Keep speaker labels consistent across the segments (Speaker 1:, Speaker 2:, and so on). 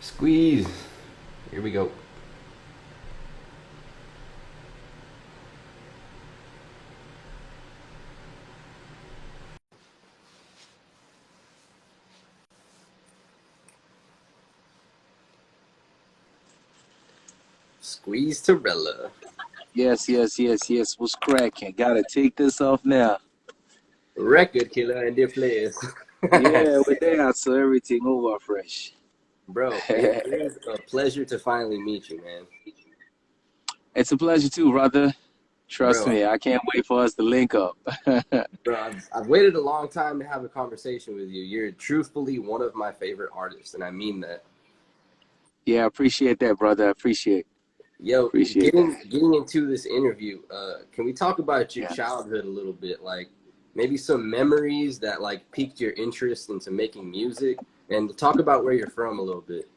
Speaker 1: Squeeze. Here we go. Squeeze Tarela.
Speaker 2: Yes. What's cracking? Gotta take this off now.
Speaker 1: Record killer and their players.
Speaker 2: Yeah, we're there, so everything over fresh.
Speaker 1: Bro, it is a pleasure to finally meet you, man.
Speaker 2: It's a pleasure too, brother. Trust
Speaker 1: Bro,
Speaker 2: me, I can't wait for us to link up.
Speaker 1: I've waited a long time to have a conversation with you. You're truthfully one of my favorite artists, and I mean that.
Speaker 2: Yeah, I appreciate that, brother. I
Speaker 1: Yo,
Speaker 2: appreciate that.
Speaker 1: getting into this interview, can we talk about your
Speaker 2: Yeah.
Speaker 1: childhood a little bit? Like maybe some memories that like piqued your interest into making music, and talk about where you're from a little bit.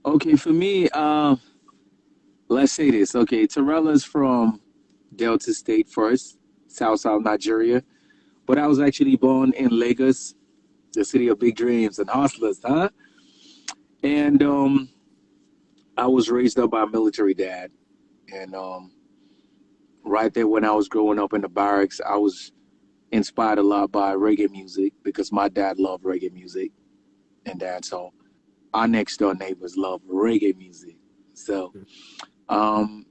Speaker 2: Okay, for me, let's say this. Okay, Tarela's from Delta State first, South Nigeria, but I was actually born in Lagos, the city of big dreams and hustlers, huh? And I was raised up by a military dad, and right there when I was growing up in the barracks, I was inspired a lot by reggae music because my dad loved reggae music and dancehall. Our next door neighbors love reggae music. So um,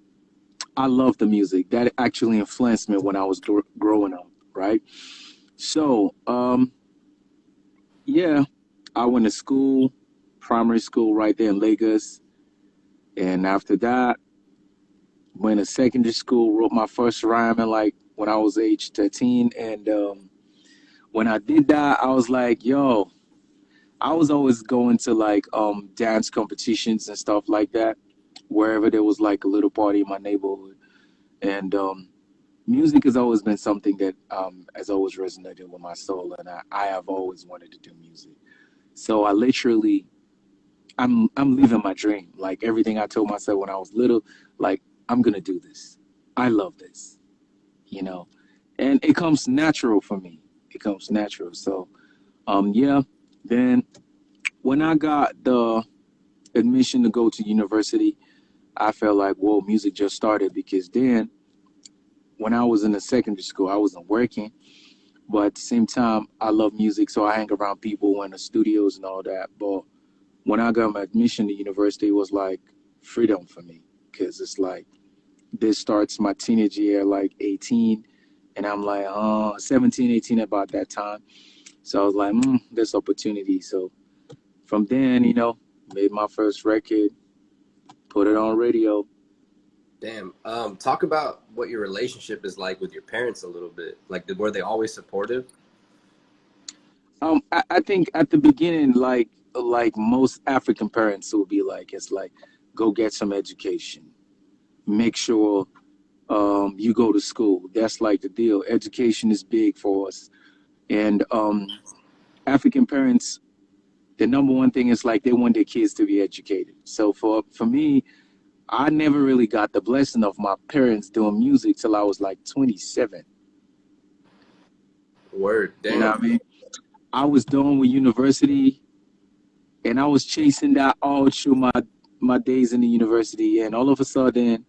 Speaker 2: I love the music. That actually influenced me when I was growing up, right? So, yeah, I went to school, primary school right there in Lagos. And after that, went to secondary school, wrote my first rhyme in like when I was age 13. And when I did that, I was like, yo, I was always going to like dance competitions and stuff like that, wherever there was like a little party in my neighborhood. And music has always been something that has always resonated with my soul, and I have always wanted to do music. So I literally, I'm living my dream. Like everything I told myself when I was little, like I'm gonna do this. I love this, you know, and it comes natural for me. It comes natural. So yeah. Then when I got the admission to go to university, I felt like, whoa, music just started because then when I was in the secondary school, I wasn't working, but at the same time, I love music, so I hang around people in the studios and all that. But when I got my admission to university, it was like freedom for me because it's like this starts my teenage year, like 18, and I'm like 17, 18 about that time. So I was like, this opportunity. So from then, made my first record, put it on radio.
Speaker 1: Damn. Talk about what your relationship is like with your parents a little bit. Like, were they always supportive?
Speaker 2: I think at the beginning, like most African parents will be like, it's like, go get some education, make sure you go to school. That's like the deal. Education is big for us, and African parents, the number one thing is like they want their kids to be educated. So for me, I never really got the blessing of my parents doing music till I was like 27.
Speaker 1: Word.
Speaker 2: You know
Speaker 1: Damn.
Speaker 2: what I mean? I was done with university and I was chasing that all through my days in the university. And all of a sudden,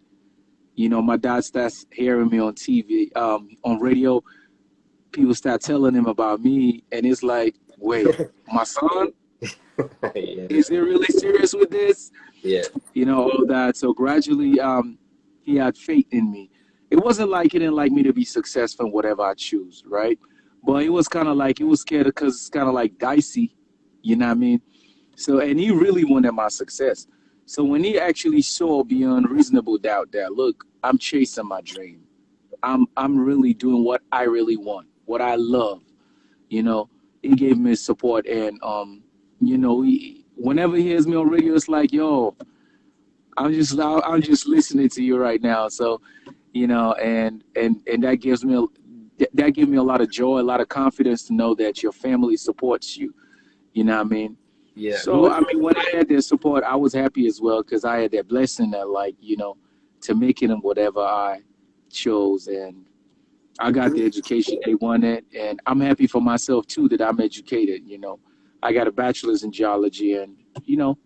Speaker 2: my dad starts hearing me on TV, on radio. People start telling him about me, and it's like, wait, my son,
Speaker 1: Yeah.
Speaker 2: is he really serious with this?
Speaker 1: Yeah.
Speaker 2: All that. So gradually, he had faith in me. It wasn't like he didn't like me to be successful in whatever I choose, right? But it was kind of like he was scared because it's kind of like dicey, you know what I mean? So, and he really wanted my success. So when he actually saw beyond reasonable doubt that, look, I'm chasing my dream. I'm really doing what I really want, what I love. You know, he gave me support, and whenever he hears me on radio, it's like, yo, I'm just listening to you right now. So, and that gives me a lot of joy, a lot of confidence to know that your family supports you. You know what I mean?
Speaker 1: Yeah. Who
Speaker 2: So,
Speaker 1: was
Speaker 2: I mean, when I had their support, I was happy as well because I had that blessing that, like, to making them whatever I chose. And I got the education they wanted. And I'm happy for myself, too, that I'm educated. I got a bachelor's in geology and you know,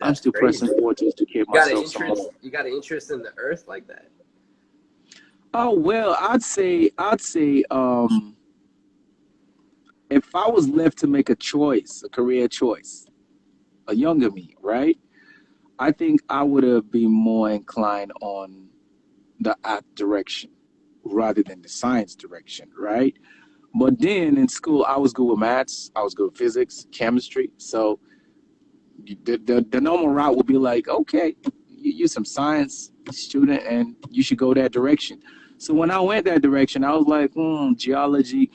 Speaker 2: I'm
Speaker 1: That's
Speaker 2: still
Speaker 1: crazy.
Speaker 2: pressing forward to educate
Speaker 1: You got an
Speaker 2: myself some
Speaker 1: interest.
Speaker 2: more.
Speaker 1: You got an interest in the earth like that.
Speaker 2: Oh well, I'd say if I was left to make a choice, a career choice, a younger me, right? I think I would have been more inclined on the art direction rather than the science direction, right? But then in school, I was good with maths, I was good with physics, chemistry. So the normal route would be like, okay, you're some science student and you should go that direction. So when I went that direction, I was like, geology.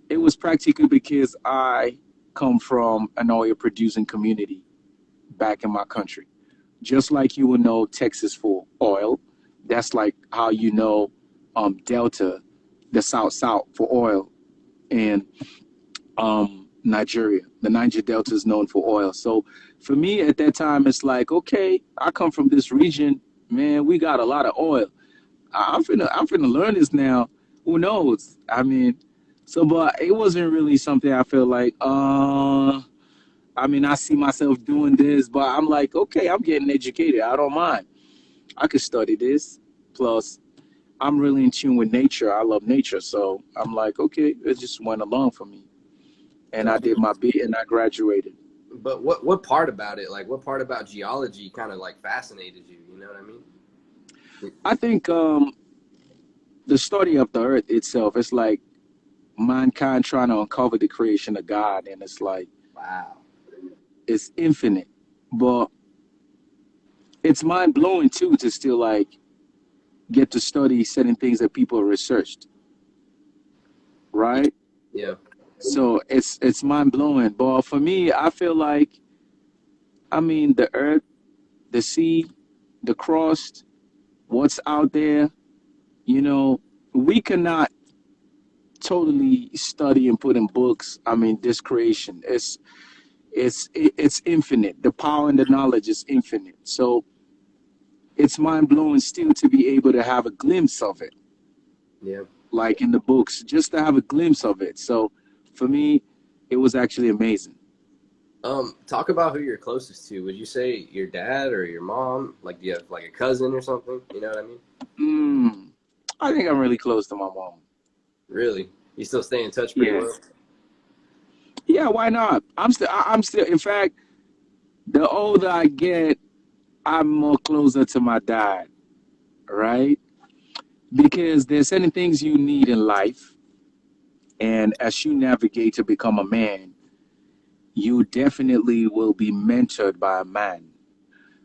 Speaker 2: It was practically because I come from an oil producing community back in my country. Just like you would know Texas for oil, that's like how you know Delta, the South for oil, and Nigeria. The Niger Delta is known for oil. So for me at that time, it's like, okay, I come from this region, man. We got a lot of oil. I'm finna learn this now. Who knows? I mean, so but it wasn't really something I feel like. I mean, I see myself doing this, but I'm like, okay, I'm getting educated. I don't mind. I could study this. Plus, I'm really in tune with nature. I love nature, so I'm like, okay, it just went along for me. And I did my bit, and I graduated.
Speaker 1: But what part about it, like what part about geology kind of like fascinated you? You know what I mean?
Speaker 2: I think the study of the earth itself, it's like mankind trying to uncover the creation of God, and it's like
Speaker 1: Wow.
Speaker 2: it's infinite, but it's mind blowing too to still like get to study certain things that people have researched, right?
Speaker 1: Yeah.
Speaker 2: So it's mind blowing. But for me, I feel like I mean the earth, the sea, the crust, what's out there, you know, we cannot totally study and put in books. I mean, this creation it's infinite. The power and the knowledge is infinite. So it's mind blowing still to be able to have a glimpse of it,
Speaker 1: Yeah.
Speaker 2: like in the books, just to have a glimpse of it. So for me, it was actually amazing.
Speaker 1: Talk about who you're closest to. Would you say your dad or your mom? Like, do you have like a cousin or something? You know what I mean?
Speaker 2: Mm, I think I'm really close to my mom.
Speaker 1: Really? You still stay in touch pretty
Speaker 2: Yeah,
Speaker 1: well?
Speaker 2: yeah. Why not? I'm still. In fact, the older I get, I'm more closer to my dad, right? Because there's certain things you need in life, and as you navigate to become a man, you definitely will be mentored by a man.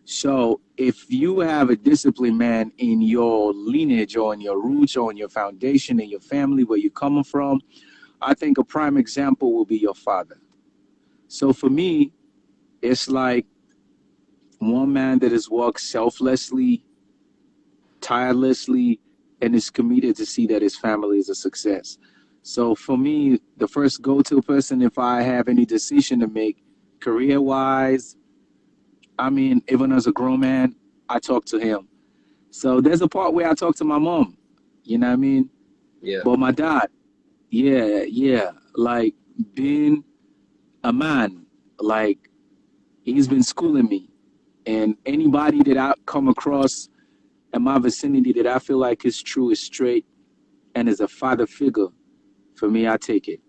Speaker 2: So if you have a disciplined man in your lineage or in your roots or in your foundation in your family where you're coming from, I think a prime example will be your father. So for me, it's like one man that has worked selflessly, tirelessly, and is committed to see that his family is a success. So for me, the first go-to person, if I have any decision to make, career-wise, I mean, even as a grown man, I talk to him. So there's a part where I talk to my mom, you know what I mean?
Speaker 1: Yeah.
Speaker 2: But my dad, yeah, like being a man, like he's been schooling me. And anybody that I come across in my vicinity that I feel like is true, is straight, and is a father figure, for me, I take it.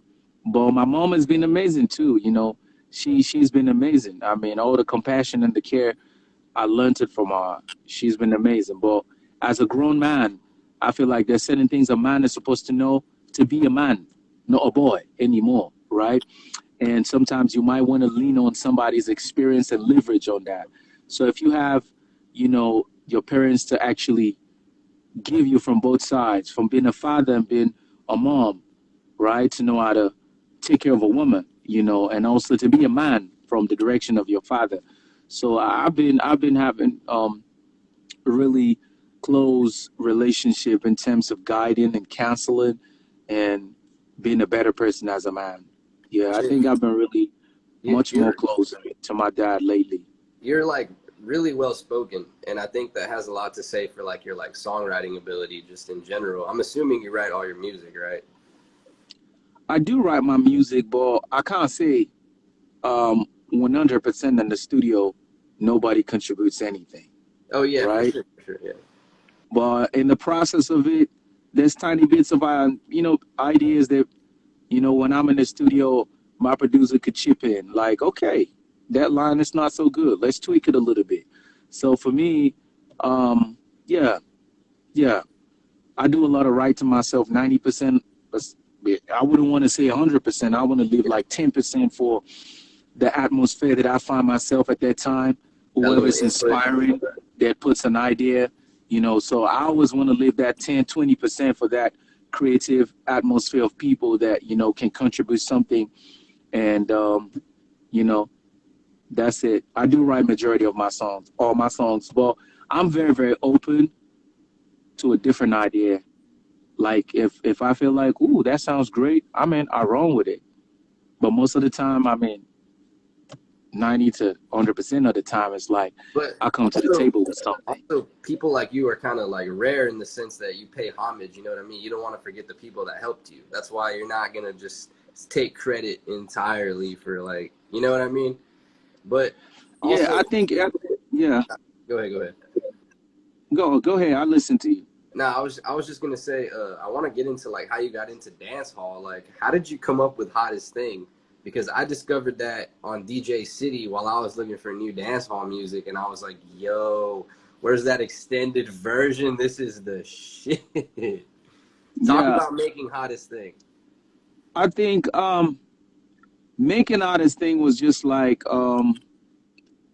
Speaker 2: But my mom has been amazing too, you know. She's been amazing. I mean, all the compassion and the care I learned it from her. She's been amazing. But as a grown man, I feel like there's certain things a man is supposed to know to be a man, not a boy anymore, right? And sometimes you might want to lean on somebody's experience and leverage on that. So if you have, you know, your parents to actually give you from both sides, from being a father and being a mom, right? To know how to take care of a woman, you know, and also to be a man from the direction of your father. So I've been having really close relationship in terms of guiding and counseling and being a better person as a man. Yeah, I
Speaker 1: You're,
Speaker 2: think I've been really much more
Speaker 1: you're
Speaker 2: closer to my dad lately.
Speaker 1: you're like really well spoken, and I think that has a lot to say for like your like songwriting ability just in general. I'm assuming you write all your music, right?
Speaker 2: I do write my music, but I can't say 100% in the studio, nobody contributes anything,
Speaker 1: Oh yeah,
Speaker 2: right?
Speaker 1: for sure, yeah.
Speaker 2: But in the process of it, there's tiny bits of ideas that when I'm in the studio, my producer could chip in, like, okay, that line is not so good. Let's tweak it a little bit. So for me, yeah, yeah, I do a lot of writing myself. 90%. I wouldn't want to say 100%. I want to leave like 10% for the atmosphere that I find myself at that time.
Speaker 1: That little
Speaker 2: Whoever's
Speaker 1: input.
Speaker 2: inspiring, that puts an idea, So I always want to leave that 10, 20% for that creative atmosphere of people that, can contribute something. And, that's it. I do write majority of my songs, all my songs. But I'm very, very open to a different idea. Like if I feel like, ooh, that sounds great, I run with it. But most of the time, 90 to 100% of the time, it's like
Speaker 1: But
Speaker 2: I come to the table with something.
Speaker 1: also, people like you are kind of like rare in the sense that you pay homage. You know what I mean? You don't want to forget the people that helped you. That's why you're not gonna just take credit entirely for like, you know what I mean? But also,
Speaker 2: Yeah, I think, yeah.
Speaker 1: go ahead.
Speaker 2: Go ahead. I listen to you.
Speaker 1: No, I was just gonna say, I want to get into like how you got into dance hall. Like, how did you come up with Hottest Thing? Because I discovered that on DJ City while I was looking for new dance hall music, and I was like, yo, where's that extended version? This is the shit. Talk
Speaker 2: Yeah,
Speaker 1: about making Hottest Thing.
Speaker 2: I think making Hottest Thing was just like I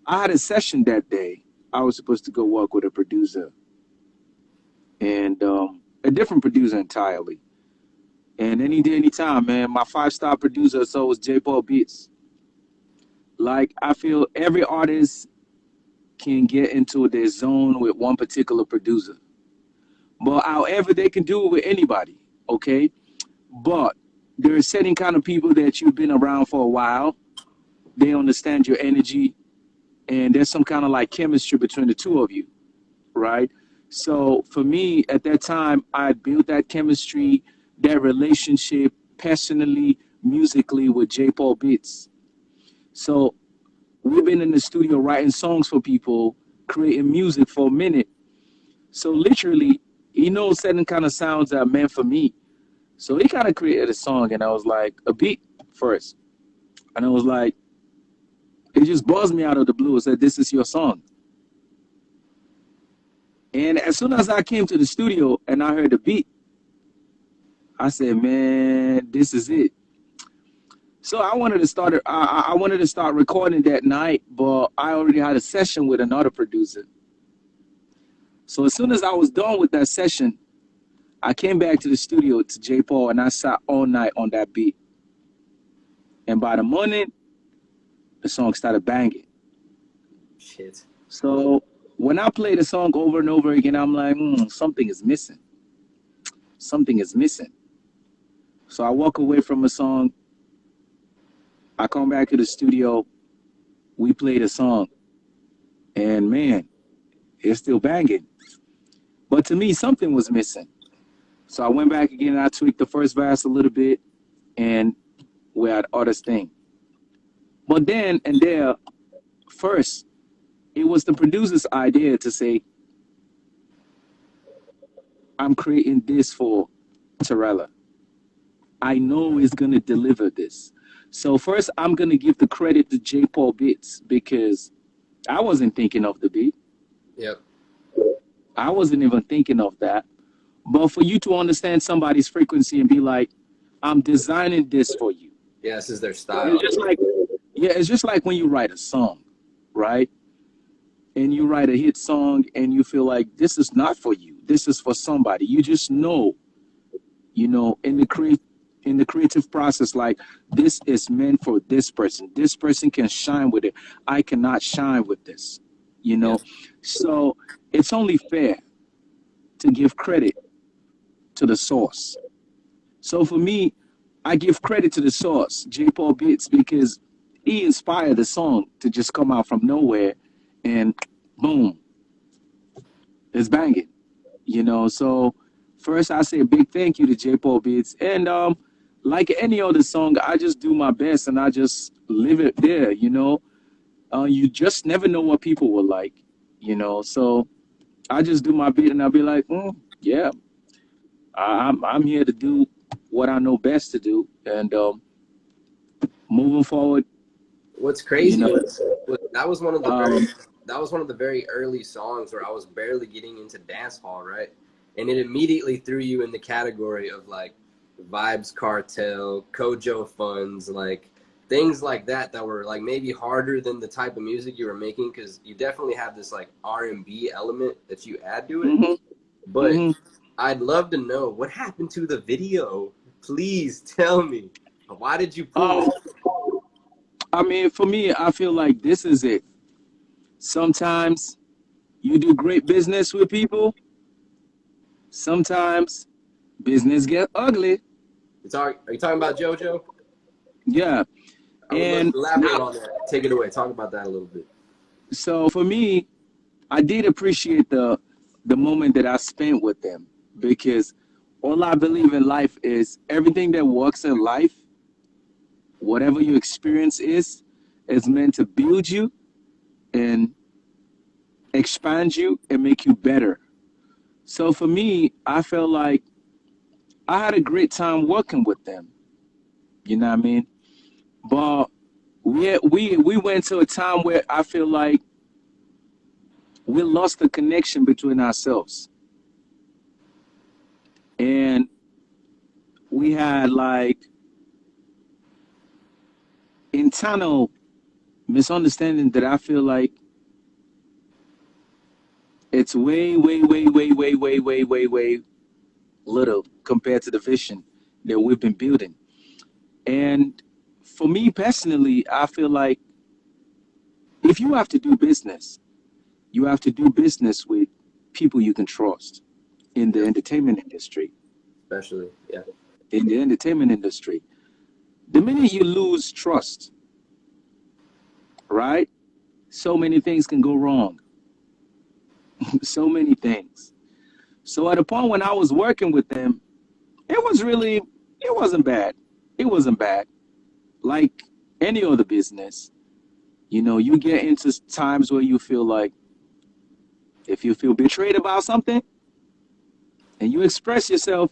Speaker 2: had a session that day. I was supposed to go work with a producer and a different producer entirely. And any day, anytime, man. My 5-star producer, so was J Paul Beats. Like, I feel every artist can get into their zone with one particular producer. But however, they can do it with anybody, okay? But there are certain kind of people that you've been around for a while. They understand your energy, and there's some kind of like chemistry between the two of you, right? So for me, at that time, I built that chemistry, that relationship personally, musically with J Paul Beats. So we've been in the studio writing songs for people, creating music for a minute. So literally, he knows certain kind of sounds that are meant for me. So he kind of created a song, and I was like, a beat first. And I was like, it just buzzed me out of the blue and said, this is your song. And as soon as I came to the studio and I heard the beat, I said, man, this is it. So I wanted to start. I wanted to start recording that night, but I already had a session with another producer. So as soon as I was done with that session, I came back to the studio to J Paul and I sat all night on that beat. And by the morning, the song started banging.
Speaker 1: Shit.
Speaker 2: So when I play the song over and over again, I'm like, something is missing. Something is missing. So I walk away from a song. I come back to the studio. We play the song. And man, it's still banging. But to me, something was missing. So I went back again and I tweaked the first verse a little bit and we're at Hottest Thing. But then and there, first, it was the producer's idea to say, I'm creating this for Tarela. I know he's going to deliver this. So first, I'm going to give the credit to J Paul Beats because I wasn't thinking of the beat.
Speaker 1: Yep.
Speaker 2: I wasn't even thinking of that. But for you to understand somebody's frequency and be like, I'm designing this for you.
Speaker 1: Yeah, this is their style.
Speaker 2: It's just like when you write a song, right? And you write a hit song and you feel like this is not for you. This is for somebody. You just know, in the creative process, like this is meant for this person. This person can shine with it. I cannot shine with this,
Speaker 1: Yes.
Speaker 2: So it's only fair to give credit to the source. So for me, I give credit to the source, J Paul Beats, because he inspired the song to just come out from nowhere and boom, it's banging. So first I say a big thank you to J Paul Beats. And like any other song, I just do my best and I just live it there. You just never know what people will like, you know. So I just do my bit, and I'll be like, yeah, I'm here to do what I know best to do, and moving forward,
Speaker 1: What's
Speaker 2: you
Speaker 1: crazy
Speaker 2: know.
Speaker 1: was that was one of the very
Speaker 2: Um,
Speaker 1: that was one of the very early songs where I was barely getting into dance hall, right? And it immediately threw you in the category of like Vibes Cartel, Kojo Funds, like things like that that were like maybe harder than the type of music you were making, because you definitely have this like R&B element that you add to it.
Speaker 2: hmm
Speaker 1: But
Speaker 2: hmm
Speaker 1: I'd love to know what happened to the video. Please tell me. Why did you pull it?
Speaker 2: um, I mean, for me, I feel like this is it. Sometimes you do great business with people. Sometimes business get ugly.
Speaker 1: Are you talking about JoJo?
Speaker 2: Yeah.
Speaker 1: I would love
Speaker 2: And
Speaker 1: to elaborate on that. Take it away. Talk about that a little bit.
Speaker 2: so for me, I did appreciate the moment that I spent with them, because all I believe in life is everything that works in life, whatever your experience is meant to build you and expand you and make you better. So for me, I felt like I had a great time working with them. You know what I mean? But we went to a time where I feel like we lost the connection between ourselves, and we had like internal misunderstanding that I feel like it's way little compared to the vision that we've been building. And for me personally, I feel like if you have to do business, you have to do business with people you can trust in the
Speaker 1: Yep.
Speaker 2: entertainment industry.
Speaker 1: Especially, yeah.
Speaker 2: In the entertainment industry, the minute you lose trust, right? So many things can go wrong. So many things. So at a point when I was working with them, it wasn't bad. It wasn't bad. Like any other business, you know, you get into times where you feel like if you feel betrayed about something and you express yourself,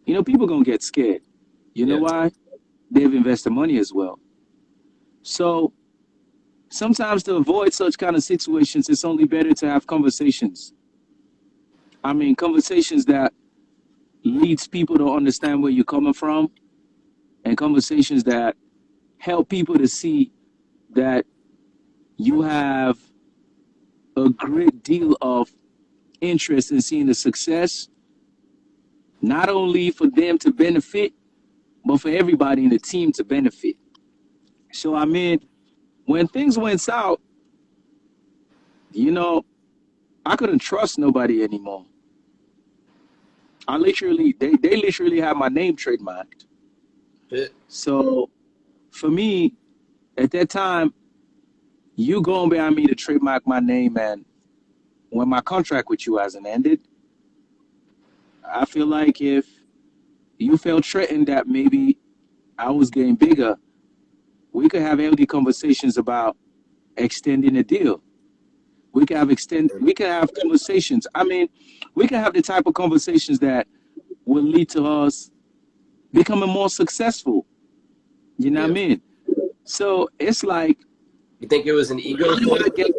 Speaker 2: you know, people gonna get scared. You know
Speaker 1: Yeah.
Speaker 2: why? They've invested money as well. So sometimes to avoid such kind of situations, it's only better to have conversations. I mean, conversations that leads people to understand where you're coming from, and conversations that help people to see that you have a great deal of interest in seeing the success, not only for them to benefit, but for everybody in the team to benefit. So, I mean, when things went south, you know, I couldn't trust nobody anymore. They literally had my name trademarked.
Speaker 1: Shit.
Speaker 2: So, for me, at that time, you going behind me to trademark my name, and when my contract with you hasn't ended, I feel like if you felt threatened that maybe I was getting bigger, we could have healthy conversations about extending the deal. We can have conversations. I mean, we can have the type of conversations that will lead to us becoming more successful. You know what I
Speaker 1: Yeah.
Speaker 2: mean? So it's like,
Speaker 1: You think it was an ego
Speaker 2: how do
Speaker 1: thing?
Speaker 2: I get?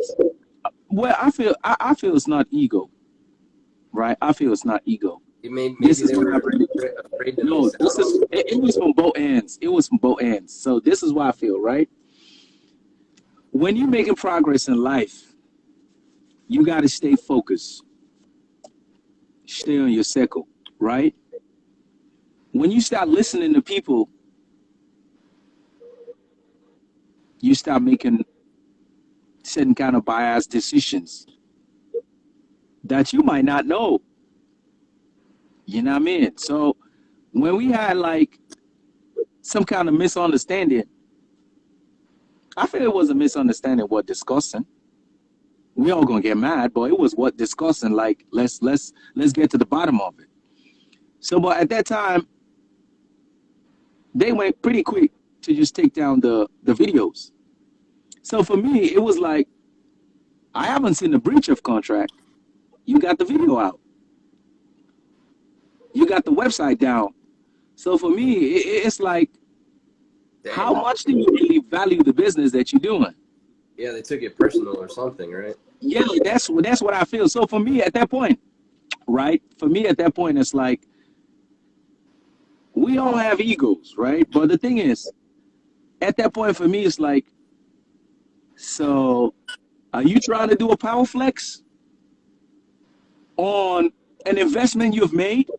Speaker 2: Well, I feel it's not ego, right? I feel it's not ego. This
Speaker 1: Maybe
Speaker 2: is
Speaker 1: they
Speaker 2: what I
Speaker 1: were
Speaker 2: really
Speaker 1: afraid to
Speaker 2: no.
Speaker 1: miss out on something.
Speaker 2: It was from both ends. It was from both ends. So this is why I feel, right? When you're making progress in life, you got to stay focused, stay on your circle, right? When you start listening to people, you start making certain kind of biased decisions that you might not know. You know what I mean? So when we had like some kind of misunderstanding, I feel it was a misunderstanding what discussing. We all gonna get mad, but it was what discussing. Like let's get to the bottom of it. So, but at that time, they went pretty quick to just take down the videos. So for me, it was like, I haven't seen a breach of contract. You got the video out. You got the website down. So for me, it's like, how
Speaker 1: Damn.
Speaker 2: much do you really value the business that you're doing?
Speaker 1: Yeah, they took it personal or something, right?
Speaker 2: Yeah, that's what I feel. So for me at that point, right? For me at that point, it's like, we all have egos, right? But the thing is, at that point for me, it's like, so are you trying to do a power flex on an investment you've made?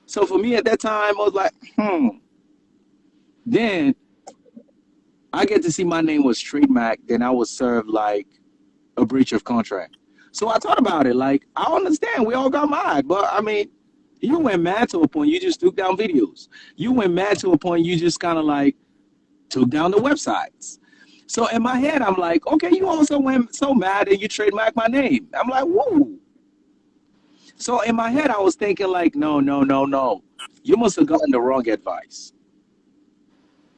Speaker 2: So for me at that time, I was like, Then I get to see my name was trademark. Then I was served like a breach of contract. So I thought about it. Like, I understand we all got mad, but I mean, you went mad to a point you just took down videos. You went mad to a point you just kind of like took down the websites. So in my head, I'm like, okay, you also went so mad and you trademarked my name. I'm like, whoa. So in my head, I was thinking like, no, no, no, no. You must have gotten the wrong advice.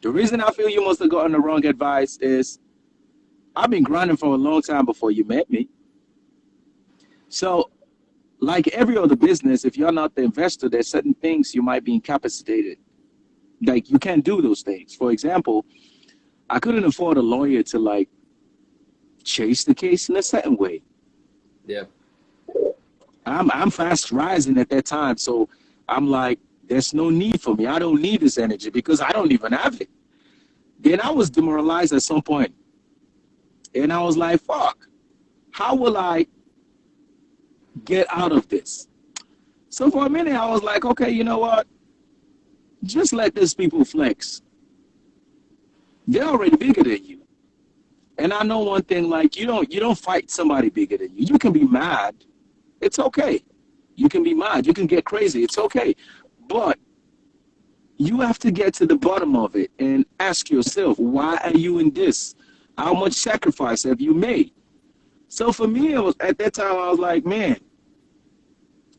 Speaker 2: The reason I feel you must have gotten the wrong advice is I've been grinding for a long time before you met me. So like every other business, if you're not the investor, there's certain things you might be incapacitated. Like you can't do those things. For example, I couldn't afford a lawyer to like chase the case in a certain way.
Speaker 1: Yeah.
Speaker 2: I'm fast rising at that time, so I'm like, there's no need for me. I don't need this energy because I don't even have it. Then I was demoralized at some point, and I was like, fuck, how will I get out of this? So for a minute, I was like, okay, you know what? Just let these people flex. They're already bigger than you. And I know one thing, like you don't fight somebody bigger than you. You can be mad. It's okay. You can be mad. You can get crazy. It's okay. But you have to get to the bottom of it and ask yourself, why are you in this? How much sacrifice have you made? So for me, it was at that time I was like, man,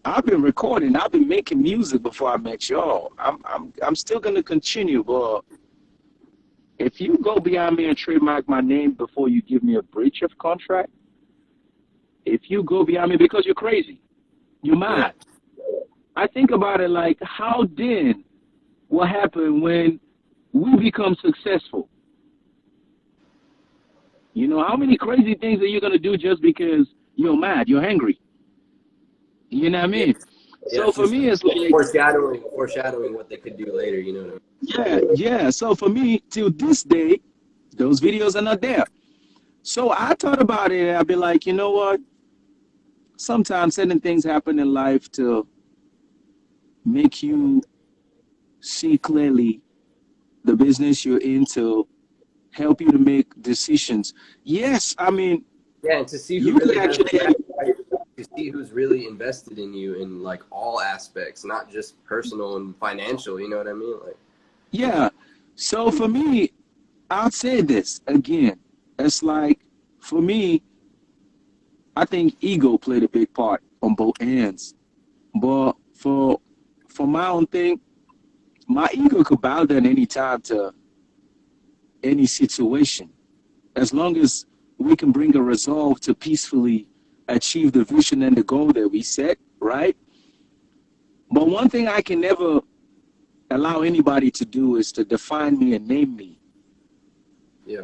Speaker 2: I've been recording, I've been making music before I met y'all. I'm still gonna continue, but if you go behind me and trademark my name before you give me a breach of contract, if you go behind me because you're crazy, you're mad. I think about it like, how then what happened when we become successful? You know, how many crazy things are you gonna do just because you're mad, you're angry? You know what I
Speaker 1: Yeah.
Speaker 2: mean?
Speaker 1: Yeah,
Speaker 2: So
Speaker 1: it's
Speaker 2: for
Speaker 1: just
Speaker 2: me, it's like,
Speaker 1: foreshadowing what they could do later. You know what I mean?
Speaker 2: yeah. So for me, till this day, those videos are not there. So I thought about it and I'd be like, you know what? Sometimes certain things happen in life to make you see clearly the business you're into, help you to make decisions. Yes, I mean,
Speaker 1: Yeah, and to see who
Speaker 2: you could
Speaker 1: really has
Speaker 2: actually,
Speaker 1: your back, right? To see who's really invested in you in like all aspects, not just personal and financial. You know what I mean? Like,
Speaker 2: yeah. So for me, I'll say this again. It's like, for me, I think ego played a big part on both ends. But for my own thing, my ego could bow down any time to any situation. As long as we can bring a resolve to peacefully achieve the vision and the goal that we set, right? But one thing I can never allow anybody to do is to define me and name me.
Speaker 1: yeah,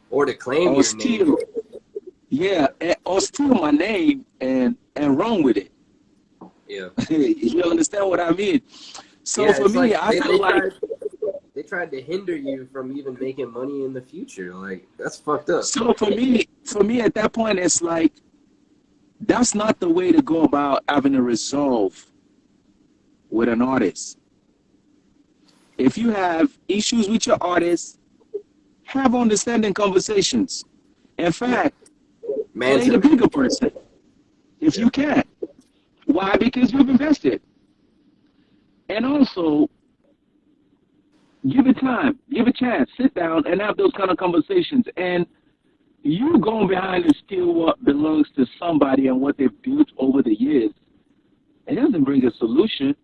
Speaker 1: or to claim
Speaker 2: Or
Speaker 1: your name.
Speaker 2: steal, yeah, or steal my name and run with it.
Speaker 1: Yeah,
Speaker 2: You understand what I mean? So
Speaker 1: yeah.
Speaker 2: for
Speaker 1: It's
Speaker 2: me,
Speaker 1: like
Speaker 2: I feel like,
Speaker 1: they tried to hinder you from even making money in the future. Like that's fucked up.
Speaker 2: so for me at that point, it's like, that's not the way to go about having a resolve with an artist. If you have issues with your artist, have understanding conversations. In
Speaker 1: Yeah,
Speaker 2: fact,
Speaker 1: man
Speaker 2: play
Speaker 1: to
Speaker 2: the
Speaker 1: man.
Speaker 2: bigger person if
Speaker 1: Yeah,
Speaker 2: you can. Why? Because you've invested. And also, give it time, give a chance, sit down and have those kind of conversations. And you going behind and steal what belongs to somebody and what they've built over the years, it doesn't bring a solution.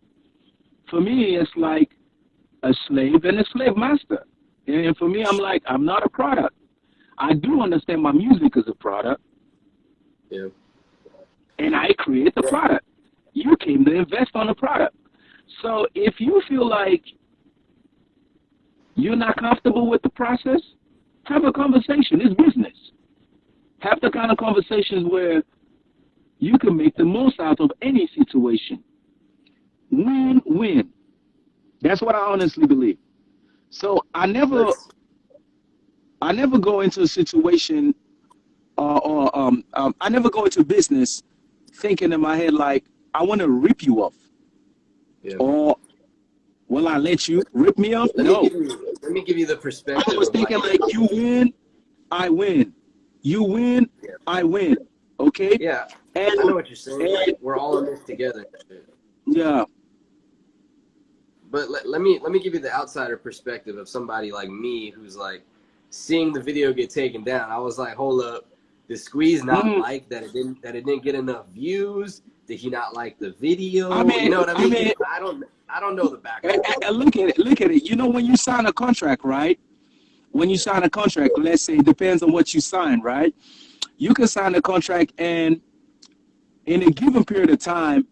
Speaker 2: For me, it's like a slave and a slave master. And for me, I'm like, I'm not a product. I do understand my music is a product,
Speaker 1: Yeah.
Speaker 2: and I create the product. You came to invest on the product. So if you feel like you're not comfortable with the process, have a conversation. It's business. Have the kind of conversations where you can make the most out of any situation. Win-win. That's what I honestly believe. So
Speaker 1: Let's.
Speaker 2: I never go into a situation I never go into business thinking in my head like I want to rip you off,
Speaker 1: Yeah.
Speaker 2: or will I let you rip me off? No.
Speaker 1: Let me give you the
Speaker 2: I
Speaker 1: perspective
Speaker 2: was
Speaker 1: of like.
Speaker 2: thinking like you win, I win. You win,
Speaker 1: Yeah.
Speaker 2: I win. Okay?
Speaker 1: Yeah. I
Speaker 2: And,
Speaker 1: know what you're saying.
Speaker 2: and
Speaker 1: We're all in this together.
Speaker 2: yeah.
Speaker 1: But let me give you the outsider perspective of somebody like me who's like seeing the video get taken down. I was like, hold up, did Squeeze not
Speaker 2: Mm,
Speaker 1: like that it didn't get enough views? Did he not like the
Speaker 2: I
Speaker 1: video? You
Speaker 2: mean,
Speaker 1: know what I
Speaker 2: I
Speaker 1: mean?
Speaker 2: mean,
Speaker 1: I don't know the background.
Speaker 2: look at it. Look at it. You know, when you sign a contract, right? When you
Speaker 1: Yeah.
Speaker 2: sign a contract, let's say it depends on what you sign, right? You can sign a contract, and in a given period of time,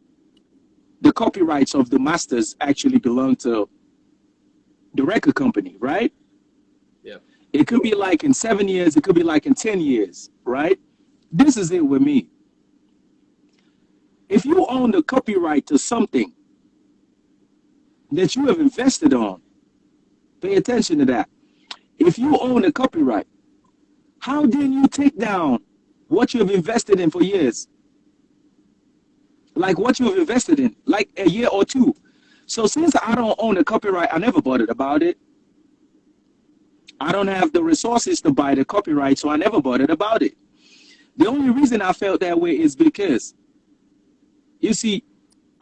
Speaker 2: the copyrights of the masters actually belong to the record company, right?
Speaker 1: Yeah.
Speaker 2: It could be like in 7 years, it could be like in 10 years, right? This is it with me. If you own the copyright to something that you have invested on, pay attention to that. If you own the copyright, how then you take down what you have invested in for years? Like what you have invested in, like a year or two. So since I don't own the copyright, I never bothered about it. I don't have the resources to buy the copyright, so I never bothered about it. The only reason I felt that way is because, you see,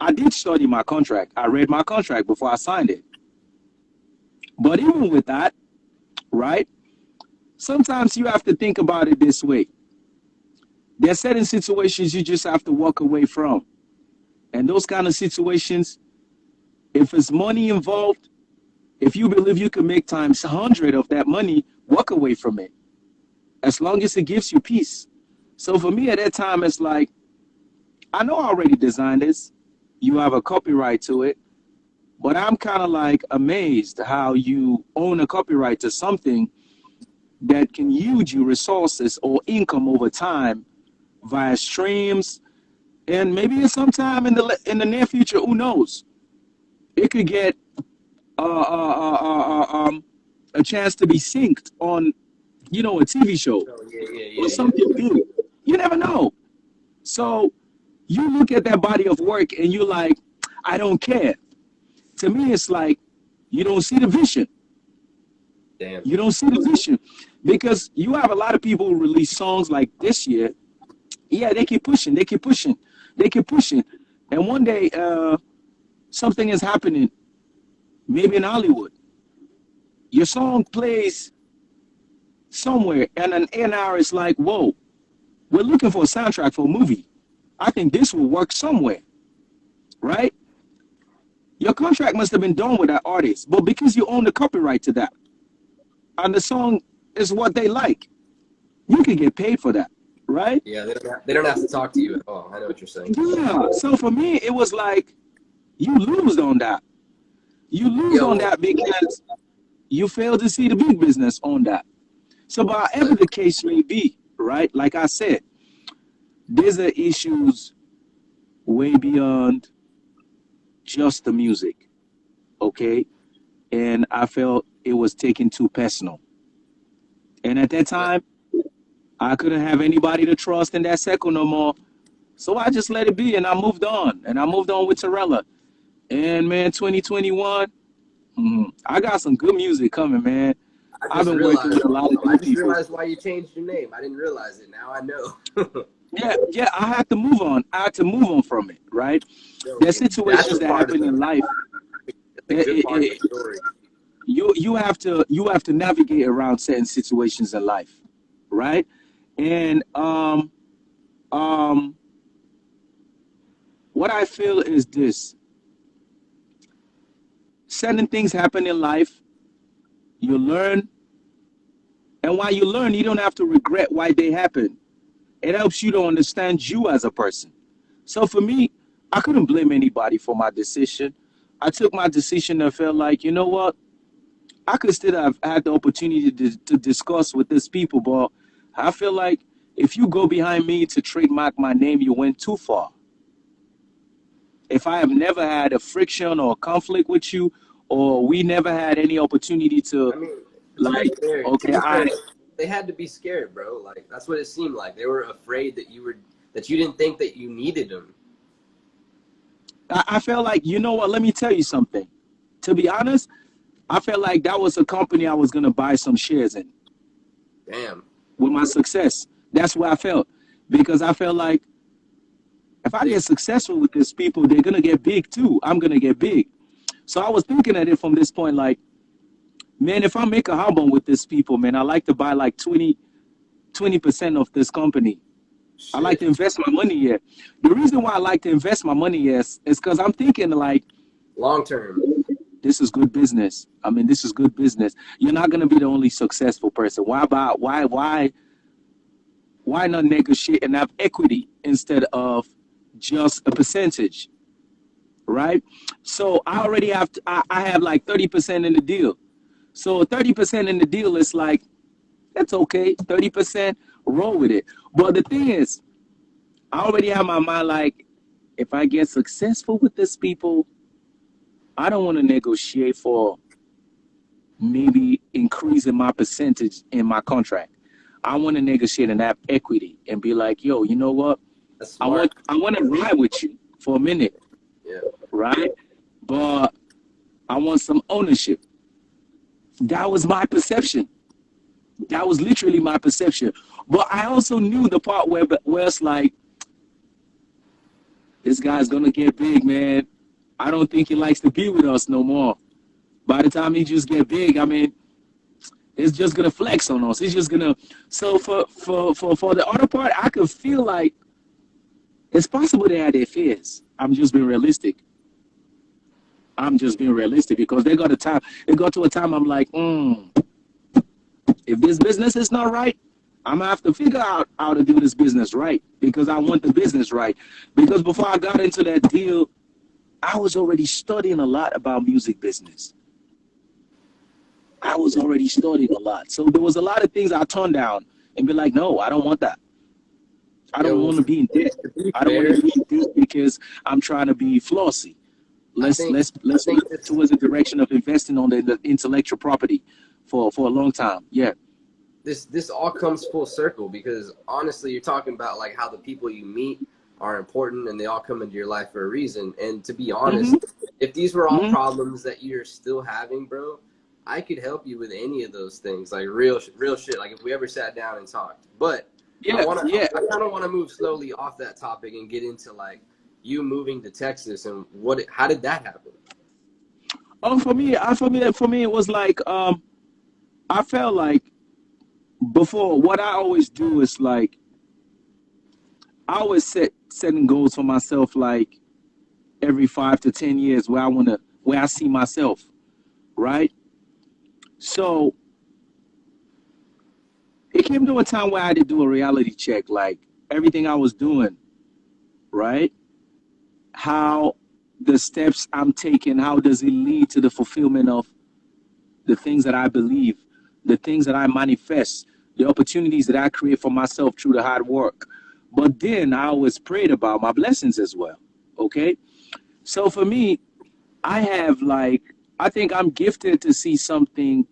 Speaker 2: I did study my contract. I read my contract before I signed it. But even with that, right, sometimes you have to think about it this way. There are certain situations you just have to walk away from. And those kind of situations, if it's money involved, if you believe you can make times 100 of that money, walk away from it. As long as it gives you peace. So for me at that time, it's like, I know I already designed this. You have a copyright to it. But I'm kind of like amazed how you own a copyright to something that can yield you resources or income over time via streams, and maybe at some time in the near future, who knows? It could get uh, uh, uh, uh, uh, um, a chance to be synced on, a TV show
Speaker 1: Oh, yeah, yeah,
Speaker 2: or
Speaker 1: yeah, yeah.
Speaker 2: something big. You never know. So you look at that body of work and you're like, I don't care. To me, it's like you don't see the vision.
Speaker 1: Damn.
Speaker 2: You don't see the vision because you have a lot of people who release songs like this year. Yeah, they keep pushing, they keep pushing, they keep pushing, and one day something is happening. Maybe in Hollywood, your song plays somewhere, and an A&R is like, "Whoa, we're looking for a soundtrack for a movie. I think this will work somewhere, right?" Your contract must have been done with that artist, but because you own the copyright to that, and the song is what they like, you can get paid for that, right?
Speaker 1: Yeah, they don't have to talk to you at all. I know what you're saying.
Speaker 2: Yeah. So for me, it was like you lose on that. You lose on
Speaker 1: Yo,
Speaker 2: that because you fail to see the big business on that. So, however
Speaker 1: let,
Speaker 2: the case may be, right? Like I said, these are issues way beyond just the music, okay? And I felt it was taken too personal. And at that
Speaker 1: let,
Speaker 2: time, I couldn't have anybody to trust in that circle no more. So I just let it be and I moved on. And I moved on with Tarela. And man, 2021, I got some good music coming, man. I've been working with a lot of
Speaker 1: I
Speaker 2: good
Speaker 1: just
Speaker 2: people.
Speaker 1: realized why you changed your name. I didn't realize it. Now I know.
Speaker 2: Yeah, yeah, I had to move on. I had to move on from it, right?
Speaker 1: Yo,
Speaker 2: There's
Speaker 1: that's
Speaker 2: situations
Speaker 1: a
Speaker 2: that
Speaker 1: part of
Speaker 2: happen in
Speaker 1: the
Speaker 2: life.
Speaker 1: that's a good part of the story.
Speaker 2: You have to navigate around certain situations in life, right? And um what I feel is this: certain things happen in life, You learn, and while you learn, you don't have to regret why they happen. It helps you to understand you as a person. So for me, I couldn't blame anybody for my decision. I took my decision and felt like, you know what? I could still have had the opportunity to discuss with these people, but I feel like if you go behind me to trademark my name, you went too far. If I have never had a friction or conflict with you, or we never had any opportunity to,
Speaker 1: I mean,
Speaker 2: like,
Speaker 1: to
Speaker 2: okay,
Speaker 1: be fair, they had to be scared, bro. Like that's what it seemed like. They were afraid that you didn't think that you needed them.
Speaker 2: I felt like, you know what, let me tell you something. To be honest, I felt like that was a company I was going to buy some shares in
Speaker 1: Damn.
Speaker 2: with my success. That's what I felt. Because I felt like if I get successful with these people, they're going to get big too. I'm going to get big. So I was thinking at it from this point, like, man, if I make a album with these people, man, I like to buy like 20% of this company.
Speaker 1: Shit.
Speaker 2: I like to invest my money here. The reason why I like to invest my money here is because I'm thinking like,
Speaker 1: long term.
Speaker 2: this is good business. I mean, this is good business. You're not going to be the only successful person. Why not negotiate and have equity instead of just a percentage, right? So I already have I have like 30% in the deal. So 30% in the deal is like, that's okay. 30%, roll with it. But the thing is, I already have my mind like, if I get successful with these people, I don't want to negotiate for maybe increasing my percentage in my contract. I want to negotiate and have equity and be like, yo, you know what?
Speaker 1: That's smart.
Speaker 2: I want to ride with you for a minute,
Speaker 1: Yeah.
Speaker 2: right? But I want some ownership. That was my perception. That was literally my perception. But I also knew the part where it's like, this guy's gonna get big, man. I don't think he likes to be with us no more. By the time he just get big, I mean, it's just gonna flex on us. It's just gonna. So for the other part, I could feel like it's possible they had their fears. I'm just being realistic. I'm just being realistic because they got a time. It got to a time I'm like, if this business is not right, I'm gonna have to figure out how to do this business right because I want the business right. Because before I got into that deal, I was already studying a lot about music business. I was already studying a lot. So there was a lot of things I turned down and be like, no, I don't want that. I don't want to be in debt. I don't want to be in debt because I'm trying to be flossy. Let's look towards the direction of investing on the intellectual property for a long time. Yeah.
Speaker 1: This all comes full circle because honestly, you're talking about like how the people you meet are important and they all come into your life for a reason. And to be honest, if these were all problems that you're still having, bro, I could help you with any of those things, like real shit. Like if we ever sat down and talked. But I kind of want to move slowly off that topic and get into like you moving to Texas and how did that happen?
Speaker 2: For me, it was like I felt like before what I always do is like I always setting goals for myself like every 5 to 10 years where I see myself, right? So it came to a time where I had to do a reality check, like everything I was doing, right? How the steps I'm taking, how does it lead to the fulfillment of the things that I believe, the things that I manifest, the opportunities that I create for myself through the hard work. But then I always prayed about my blessings as well, okay? So for me, I think I'm gifted to see something,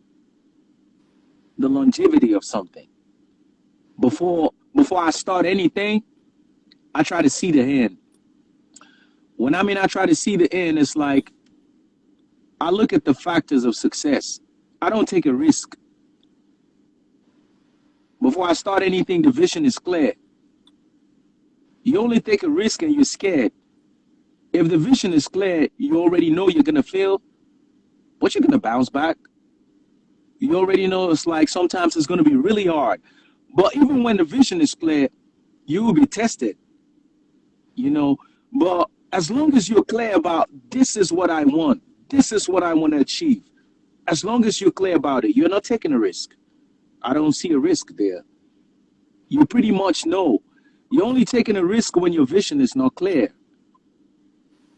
Speaker 2: the longevity of something. Before I start anything, I try to see the end. When I try to see the end, it's like I look at the factors of success. I don't take a risk. Before I start anything, the vision is clear. You only take a risk and you're scared. If the vision is clear, you already know you're going to fail, but you're going to bounce back. You already know it's like sometimes it's going to be really hard. But even when the vision is clear, you will be tested, you know. But as long as you're clear about this is what I want to achieve, as long as you're clear about it, you're not taking a risk. I don't see a risk there. You pretty much know. You're only taking a risk when your vision is not clear.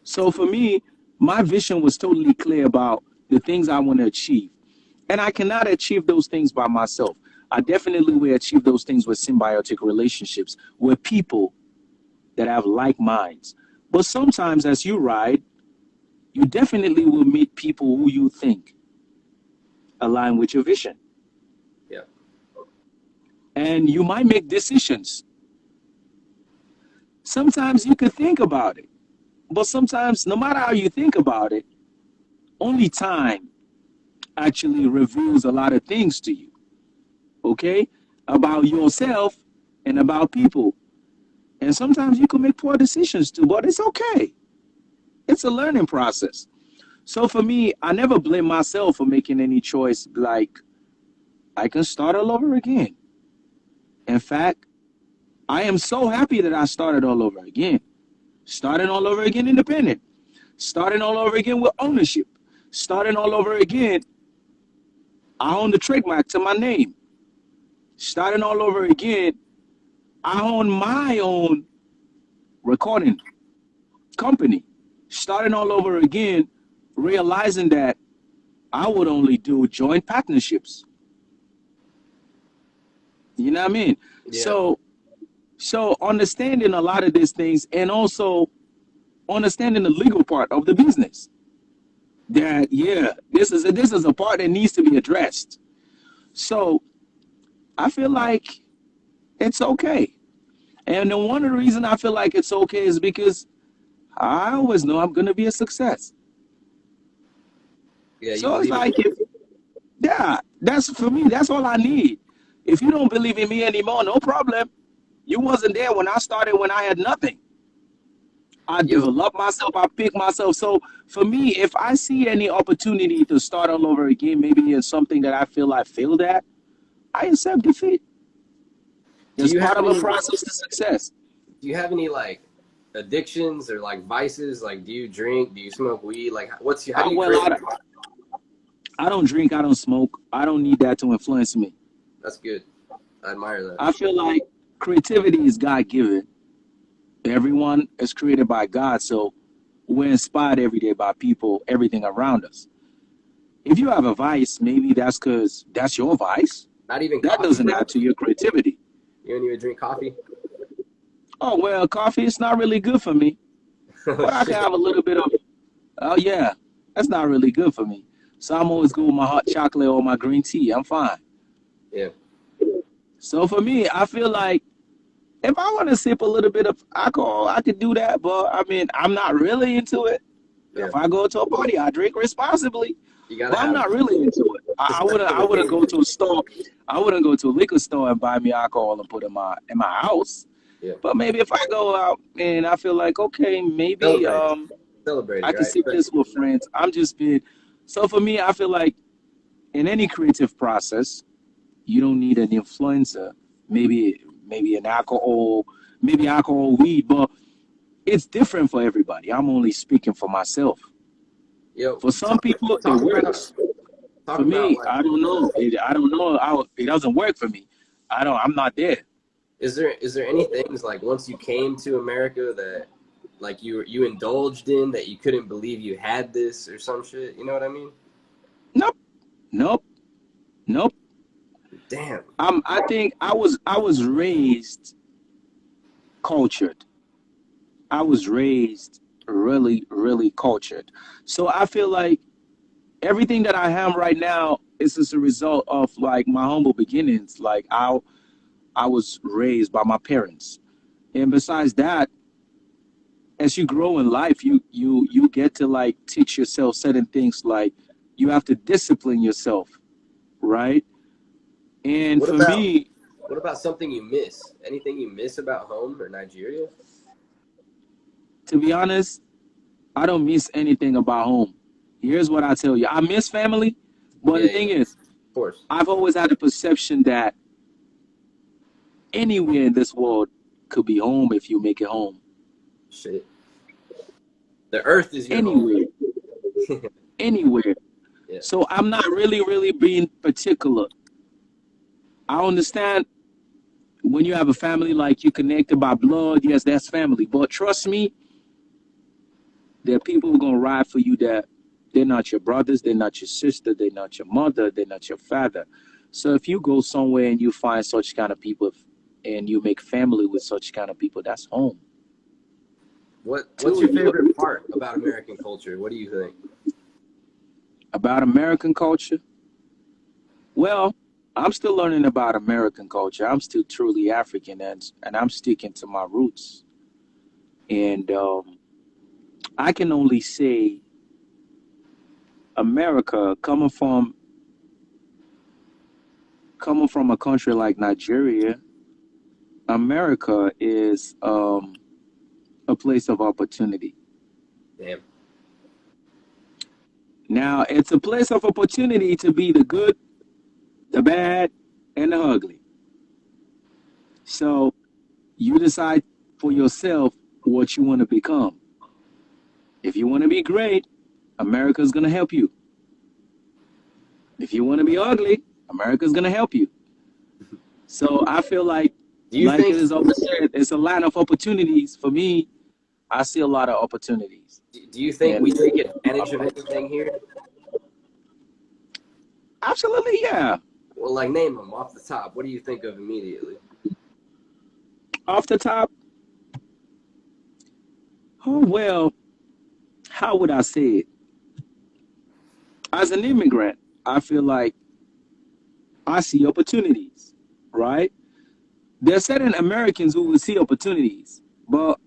Speaker 2: So for me, my vision was totally clear about the things I want to achieve. And I cannot achieve those things by myself. I definitely will achieve those things with symbiotic relationships, with people that have like minds. But sometimes as you ride, you definitely will meet people who you think align with your vision.
Speaker 1: Yeah.
Speaker 2: And you might make decisions. Sometimes you could think about it. But sometimes, no matter how you think about it, only time actually reveals a lot of things to you, okay? About yourself and about people. And sometimes you can make poor decisions too, but it's okay. It's a learning process. So for me, I never blame myself for making any choice. Like, I can start all over again. In fact, I am so happy that I started all over again. Starting all over again independent. Starting all over again with ownership. Starting all over again, I own the trademark to my name. Starting all over again, I own my own recording company. Starting all over again, realizing that I would only do joint partnerships. You know what I mean?
Speaker 1: Yeah.
Speaker 2: So understanding a lot of these things, and also understanding the legal part of the business. That this is a part that needs to be addressed. So I feel like it's okay. And then one of the reasons I feel like it's okay is because I always know I'm gonna be a success.
Speaker 1: Yeah, you
Speaker 2: So it's
Speaker 1: believe
Speaker 2: like,
Speaker 1: it.
Speaker 2: that's for me. That's all I need. If you don't believe in me anymore, no problem. You wasn't there when I started, when I had nothing. I
Speaker 1: Yo,
Speaker 2: developed myself. I picked myself. So for me, if I see any opportunity to start all over again, maybe in something that I feel I failed at, I accept defeat.
Speaker 1: do
Speaker 2: It's
Speaker 1: you
Speaker 2: part
Speaker 1: have
Speaker 2: of a
Speaker 1: any
Speaker 2: process to success.
Speaker 1: do you have any like addictions or like vices? Like, do you drink? Do you smoke weed? Like, how do you
Speaker 2: Well,
Speaker 1: create?
Speaker 2: I don't drink. I don't smoke. I don't need that to influence me.
Speaker 1: That's good. I admire that.
Speaker 2: I feel like creativity is God given. Everyone is created by God, so we're inspired every day by people, everything around us. If you have a vice, maybe that's because that's your vice.
Speaker 1: Not even
Speaker 2: That
Speaker 1: coffee,
Speaker 2: doesn't
Speaker 1: bro.
Speaker 2: add to your creativity.
Speaker 1: You don't even drink coffee.
Speaker 2: Oh, well, coffee is not really good for me,
Speaker 1: Oh
Speaker 2: but I can
Speaker 1: shit.
Speaker 2: have a little bit of, oh, yeah, that's not really good for me. So I'm always good with my hot chocolate or my green tea. I'm fine.
Speaker 1: Yeah.
Speaker 2: So for me, I feel like if I want to sip a little bit of alcohol, I could do that. But I mean, I'm not really into it.
Speaker 1: Yeah.
Speaker 2: If I go to a party, I drink responsibly.
Speaker 1: You gotta
Speaker 2: But I'm
Speaker 1: have
Speaker 2: not really into it. I wouldn't go to a store. I wouldn't go to a liquor store and buy me alcohol and put it in my house.
Speaker 1: Yeah.
Speaker 2: But maybe if I go out and I feel like, okay, maybe
Speaker 1: Celebrate. Celebrate
Speaker 2: I
Speaker 1: it,
Speaker 2: can
Speaker 1: right?
Speaker 2: sip this with friends. I'm just being so for me, I feel like in any creative process, you don't need an influencer. Maybe an alcohol, maybe alcohol, weed, but it's different for everybody. I'm only speaking for myself.
Speaker 1: Yo,
Speaker 2: For some people, it
Speaker 1: talk about
Speaker 2: works.
Speaker 1: talk
Speaker 2: For
Speaker 1: about
Speaker 2: me,
Speaker 1: like,
Speaker 2: I don't know. I don't know how it doesn't work for me. I'm not there.
Speaker 1: is there any things like once you came to America that like you indulged in that you couldn't believe you had this or some shit? You know what I mean?
Speaker 2: Nope. Nope. Nope.
Speaker 1: Damn.
Speaker 2: I think I was raised cultured. I was raised really, really cultured. So I feel like everything that I am right now is as a result of like my humble beginnings. Like I was raised by my parents. And besides that, as you grow in life, you get to like teach yourself certain things like you have to discipline yourself, right? And
Speaker 1: What
Speaker 2: for
Speaker 1: about
Speaker 2: me,
Speaker 1: what about something you miss? Anything you miss about home or Nigeria?
Speaker 2: to be honest, I don't miss anything about home. Here's what I tell you. I miss family, but
Speaker 1: Yeah,
Speaker 2: the
Speaker 1: yeah,
Speaker 2: thing
Speaker 1: of
Speaker 2: is,
Speaker 1: course.
Speaker 2: I've always had the perception that anywhere in this world could be home if you make it home.
Speaker 1: Shit. The earth is your home.
Speaker 2: Anywhere, anywhere.
Speaker 1: Yeah.
Speaker 2: So I'm not really being particular. I understand when you have a family like you connected by blood, yes, that's family. But trust me, there are people who are gonna ride for you that they're not your brothers, they're not your sister, they're not your mother, they're not your father. So if you go somewhere and you find such kind of people and you make family with such kind of people, that's home.
Speaker 1: What's
Speaker 2: Too,
Speaker 1: your favorite part about American culture? What do you think?
Speaker 2: about American culture, well, I'm still learning about American culture. I'm still truly African, and I'm sticking to my roots. And I can only say America, coming from a country like Nigeria, America is a place of opportunity.
Speaker 1: Damn.
Speaker 2: Now, it's a place of opportunity to be the good, the bad, and the ugly. So you decide for yourself what you want to become. If you want to be great, America's going to help you. If you want to be ugly, America's going to help you. So I feel
Speaker 1: Do you
Speaker 2: like it
Speaker 1: think
Speaker 2: is always said, it's a line of opportunities. For me, I see a lot of opportunities.
Speaker 1: do you think
Speaker 2: And
Speaker 1: we take advantage of anything here?
Speaker 2: absolutely, yeah.
Speaker 1: Well, like name them off the top. What do you think of immediately?
Speaker 2: Off the top, oh, well, how would I say it? As an immigrant, I feel like I see opportunities, right? There are certain Americans who will see opportunities, but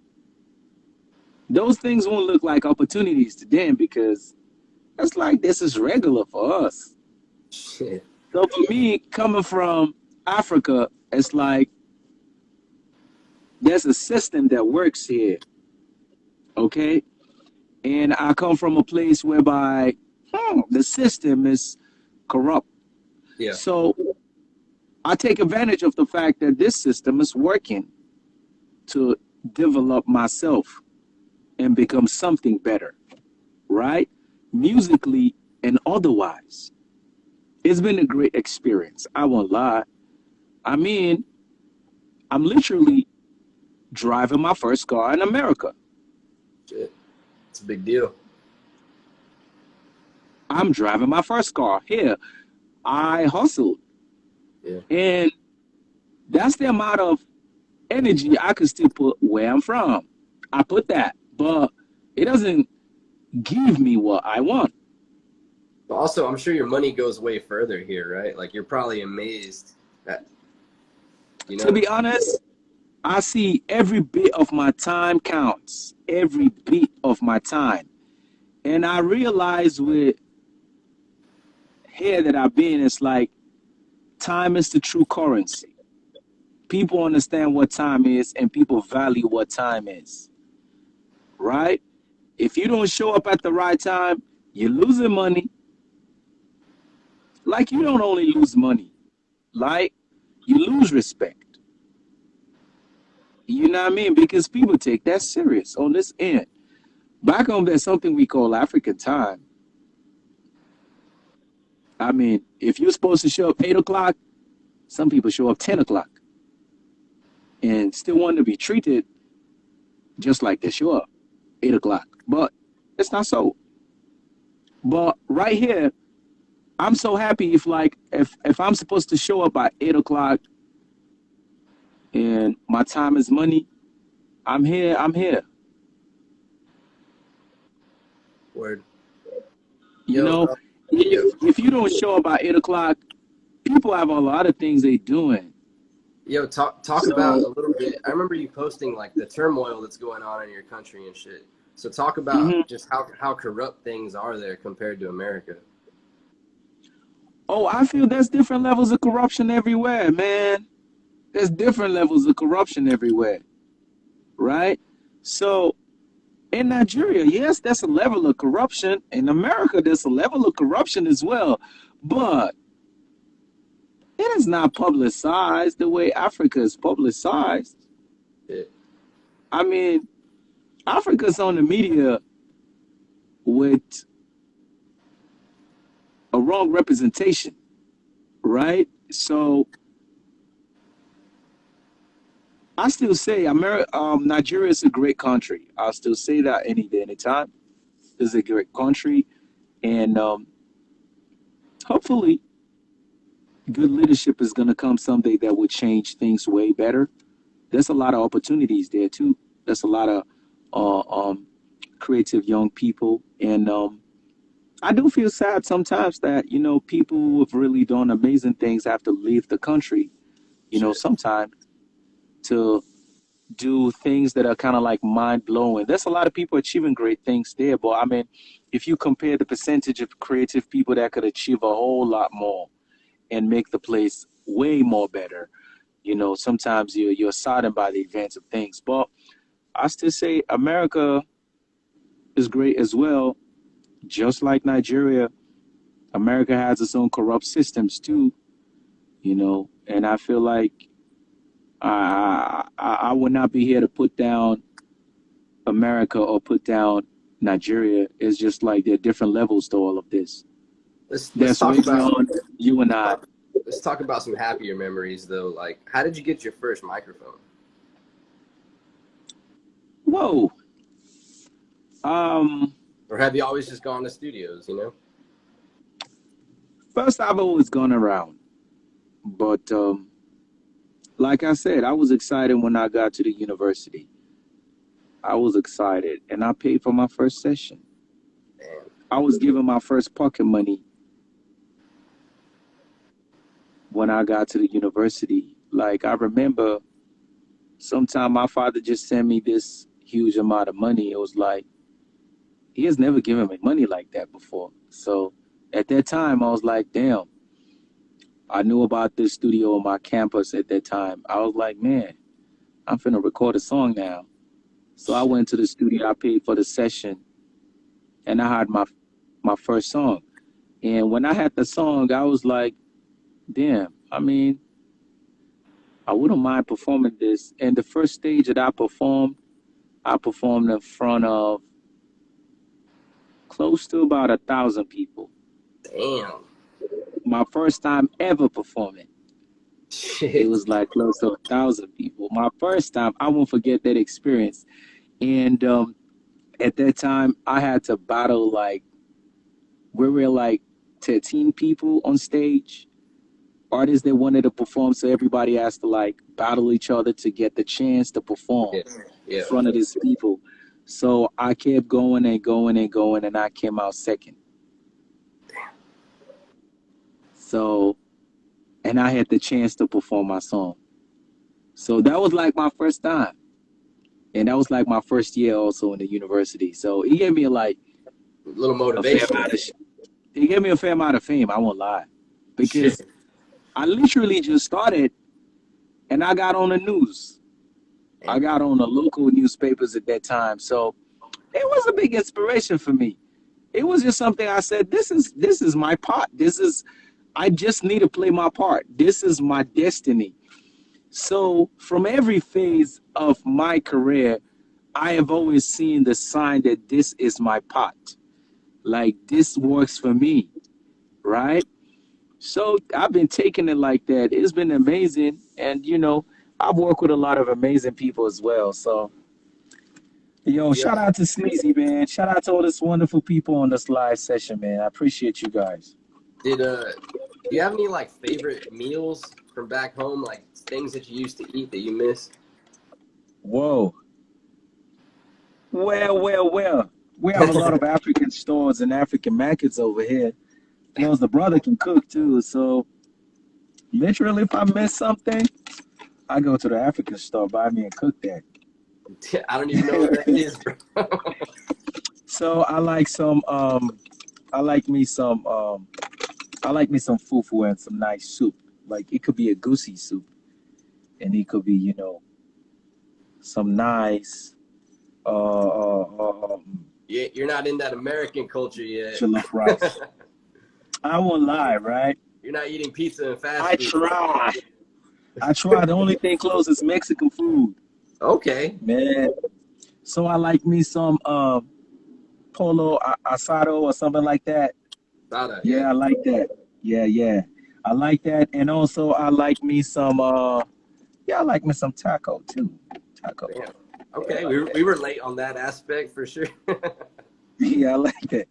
Speaker 2: those things won't look like opportunities to them because it's like this is regular for us.
Speaker 1: Shit.
Speaker 2: So for me, coming from Africa, it's like there's a system that works here, okay? And I come from a place whereby the system is corrupt.
Speaker 1: Yeah.
Speaker 2: So I take advantage of the fact that this system is working to develop myself and become something better, right? Musically and otherwise. It's been a great experience. I won't lie. I mean, I'm literally driving my first car in America.
Speaker 1: Shit. It's a big deal.
Speaker 2: I'm driving my first car here. I hustled.
Speaker 1: Yeah.
Speaker 2: And that's the amount of energy I could still put where I'm from. I put that, but it doesn't give me what I want.
Speaker 1: But also, I'm sure your money goes way further here, right? Like you're probably amazed at, you
Speaker 2: To
Speaker 1: know?
Speaker 2: be honest, I see every bit of my time counts. Every bit of my time. And I realize with here that I've been, it's like time is the true currency. People understand what time is and people value what time is, right? If you don't show up at the right time, you're losing money. Like you don't only lose money, like you lose respect. You know what I mean? Because people take that serious on this end. Back home, there's something we call African time. I mean, if you're supposed to show up 8 o'clock, some people show up 10 o'clock and still want to be treated just like they show up 8 o'clock. But it's not so. But right here, I'm so happy if I'm supposed to show up at 8 o'clock and my time is money, I'm here, I'm here.
Speaker 1: Word.
Speaker 2: You
Speaker 1: Yo,
Speaker 2: know,
Speaker 1: yo,
Speaker 2: if you don't show up at 8 o'clock, people have a lot of things they doing.
Speaker 1: yo, talk about a
Speaker 2: So
Speaker 1: little bit. I remember you posting like the turmoil that's going on in your country and shit. So talk about
Speaker 2: mhm.
Speaker 1: just how corrupt things are there compared to America.
Speaker 2: Oh, I feel there's different levels of corruption everywhere, man. There's different levels of corruption everywhere, right? So in Nigeria, yes, there's a level of corruption. In America, there's a level of corruption as well. But it is not publicized the way Africa is publicized.
Speaker 1: Shit.
Speaker 2: I mean, Africa's on the media with wrong representation, right? So I still say Nigeria is a great country. I'll still say that any day, anytime. It's a great country, and hopefully, good leadership is going to come someday that will change things way better. There's a lot of opportunities there too. There's a lot of creative young people, and I do feel sad sometimes that people who have really done amazing things have to leave the country.
Speaker 1: Shit.
Speaker 2: Sometimes to do things that are kind of like mind blowing. There's a lot of people achieving great things there, but I mean, if you compare the percentage of creative people that could achieve a whole lot more and make the place way more better, sometimes you're saddened by the events of things. But I still say America is great as well. Just like Nigeria, America has its own corrupt systems too, and I feel like I would not be here to put down America or put down Nigeria. It's just like there are different levels to all of this.
Speaker 1: Let's
Speaker 2: That's
Speaker 1: talk
Speaker 2: way
Speaker 1: about
Speaker 2: beyond you and I.
Speaker 1: let's talk about some happier memories though. Like, how did you get your first microphone?
Speaker 2: Whoa.
Speaker 1: Or have you always just gone to studios?
Speaker 2: First, I've always gone around, but like I said, I was excited when I got to the university. I was excited, and I paid for my first session.
Speaker 1: Damn.
Speaker 2: I was given my first pocket money when I got to the university. Like, I remember sometime my father just sent me this huge amount of money. It was like, he has never given me money like that before. So at that time, I was like, damn. I knew about this studio on my campus at that time. I was like, man, I'm finna record a song now. So I went to the studio, I paid for the session, and I had my first song. And when I had the song, I was like, damn, I mean, I wouldn't mind performing this. And the first stage that I performed in front of close to about 1,000 people.
Speaker 1: Damn.
Speaker 2: My first time ever performing.
Speaker 1: Shit.
Speaker 2: It was like close to 1,000 people. My first time, I won't forget that experience. And at that time, I had to battle we were like 13 people on stage, artists that wanted to perform. So everybody has to battle each other to get the chance to perform
Speaker 1: Yeah.
Speaker 2: in front of these people. So I kept going and going and going, and I came out second. So, and I had the chance to perform my song. So that was like my first time. And that was like my first year also in the university. So it gave me
Speaker 1: A little motivation.
Speaker 2: It gave me a fair amount of fame, I won't lie. Because
Speaker 1: Shit.
Speaker 2: I literally just started and I got on the news. I got on the local newspapers at that time. So it was a big inspiration for me. It was just something I said, this is my part. I just need to play my part. This is my destiny. So from every phase of my career, I have always seen the sign that this is my part. Like, this works for me, right? So I've been taking it like that. It's been amazing. And, I've worked with a lot of amazing people as well. So, shout out to Sneezy, man. Shout out to all these wonderful people on this live session, man. I appreciate you guys.
Speaker 1: Do you have any favorite meals from back home, like things that you used to eat that you miss?
Speaker 2: Whoa. Well. We have a lot of African stores and African markets over here. The brother can cook too. So literally, if I miss something, I go to the African store, buy me and cook that.
Speaker 1: I don't even know what that is, bro.
Speaker 2: So I like me some fufu and some nice soup. Like, it could be a goosey soup, and it could be, some nice
Speaker 1: You're not in that American culture yet.
Speaker 2: jollof rice. I won't lie, right?
Speaker 1: You're not eating pizza and fast food.
Speaker 2: I try. The only thing close is Mexican food.
Speaker 1: Okay.
Speaker 2: Man. So I like me some polo asado or something like that.
Speaker 1: Saw that, yeah.
Speaker 2: Yeah, I like that. Yeah, yeah. I like that. And also I like me some yeah, I like me some taco too. Taco.
Speaker 1: Damn.
Speaker 2: Yeah, I
Speaker 1: Okay,
Speaker 2: like that.
Speaker 1: we were late on that aspect for sure.
Speaker 2: Yeah, I like that.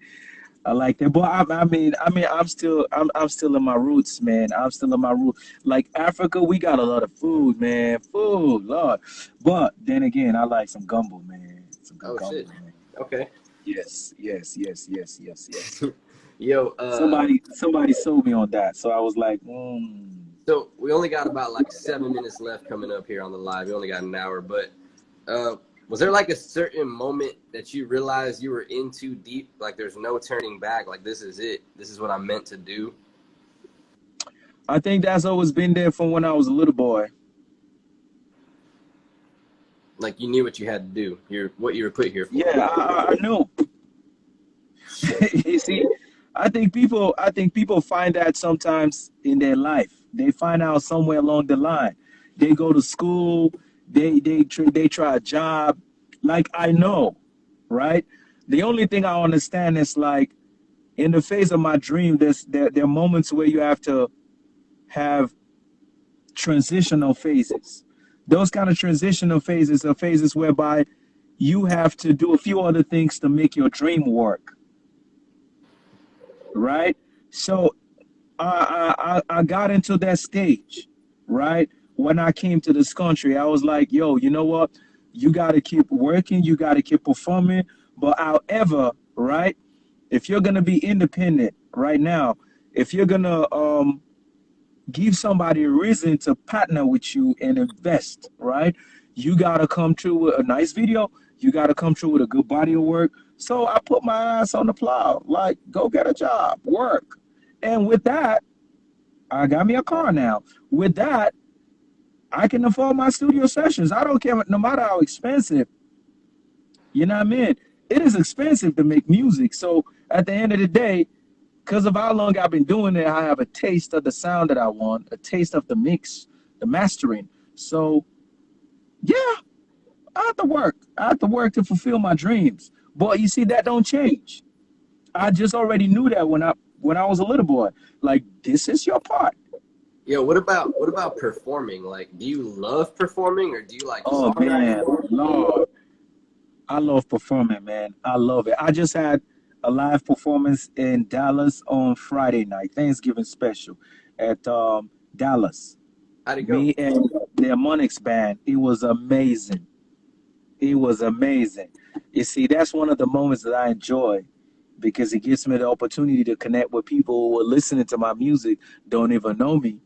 Speaker 2: I like that. But I'm still in my roots, man. I'm still in my roots. Like Africa, we got a lot of food, man. Food, Lord. But then again, I like some gumbo, man. Some good
Speaker 1: Oh
Speaker 2: gumbo,
Speaker 1: shit.
Speaker 2: man.
Speaker 1: Okay.
Speaker 2: Yes, yes, yes, yes, yes, yes.
Speaker 1: Yo,
Speaker 2: Somebody sold me on that. So I was like,
Speaker 1: so we only got about like 7 minutes left coming up here on the live. We only got an hour, but uh, was there like a certain moment that you realized you were in too deep? Like there's no turning back. Like this is it. This is what I'm meant to do.
Speaker 2: I think that's always been there from when I was a little boy.
Speaker 1: Like you knew what you had to do. You're what you were put here for.
Speaker 2: Yeah, I knew.
Speaker 1: Shit.
Speaker 2: You see, I think people find that sometimes in their life. They find out somewhere along the line. They go to school, they try a job. Like I know, right? The only thing I understand is like in the phase of my dream, there are moments where you have to have transitional phases. Those kind of transitional phases are phases whereby you have to do a few other things to make your dream work, right? So I got into that stage, right? When I came to this country, I was like, yo, you know what? You got to keep working, you got to keep performing. But however, right? If you're going to be independent right now, if you're going to give somebody a reason to partner with you and invest, right? You got to come through with a nice video. You got to come through with a good body of work. So I put my ass on the plow, like, go get a job, work. And with that, I got me a car now. With that, I can afford my studio sessions. I don't care, no matter how expensive, you know what I mean? It is expensive to make music. So at the end of the day, because of how long I've been doing it, I have a taste of the sound that I want, a taste of the mix, the mastering. So yeah, I have to work. I have to work to fulfill my dreams. But you see, that don't change. I just already knew that when I was a little boy. Like, this is your part.
Speaker 1: Yo, what about performing? Like, do you love performing or do you like
Speaker 2: Oh
Speaker 1: songwriting
Speaker 2: man,
Speaker 1: more?
Speaker 2: Lord, I love performing, man. I love it. I just had a live performance in Dallas on Friday night, Thanksgiving special at Dallas.
Speaker 1: How'd it go?
Speaker 2: Me and the Harmonics band. It was amazing. It was amazing. You see, that's one of the moments that I enjoy because it gives me the opportunity to connect with people who are listening to my music, don't even know me,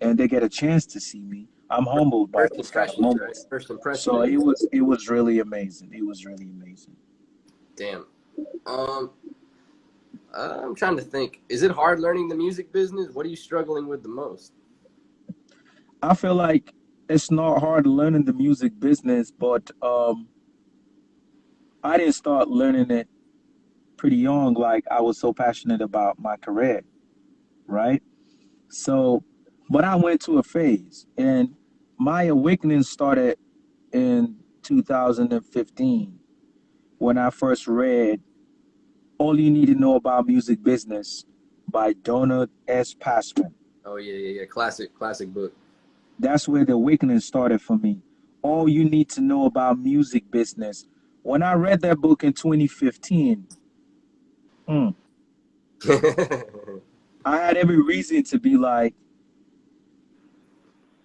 Speaker 2: and they get a chance to see me. I'm humbled by
Speaker 1: First
Speaker 2: those kind of
Speaker 1: impressions, right?
Speaker 2: moments.
Speaker 1: First impression
Speaker 2: So
Speaker 1: of music.
Speaker 2: it was really amazing. It was really amazing.
Speaker 1: Damn. Um, I'm trying to think. Is it hard learning the music business? What are you struggling with the most?
Speaker 2: I feel like it's not hard learning the music business, but I didn't start learning it pretty young. Like I was so passionate about my career, right? So, but I went to a phase, and my awakening started in 2015 when I first read All You Need to Know About Music Business by Donald S. Passman.
Speaker 1: Oh yeah, yeah, yeah. Classic book.
Speaker 2: That's where the awakening started for me. All You Need to Know About Music Business. When I read that book in 2015, mm, I had every reason to be like,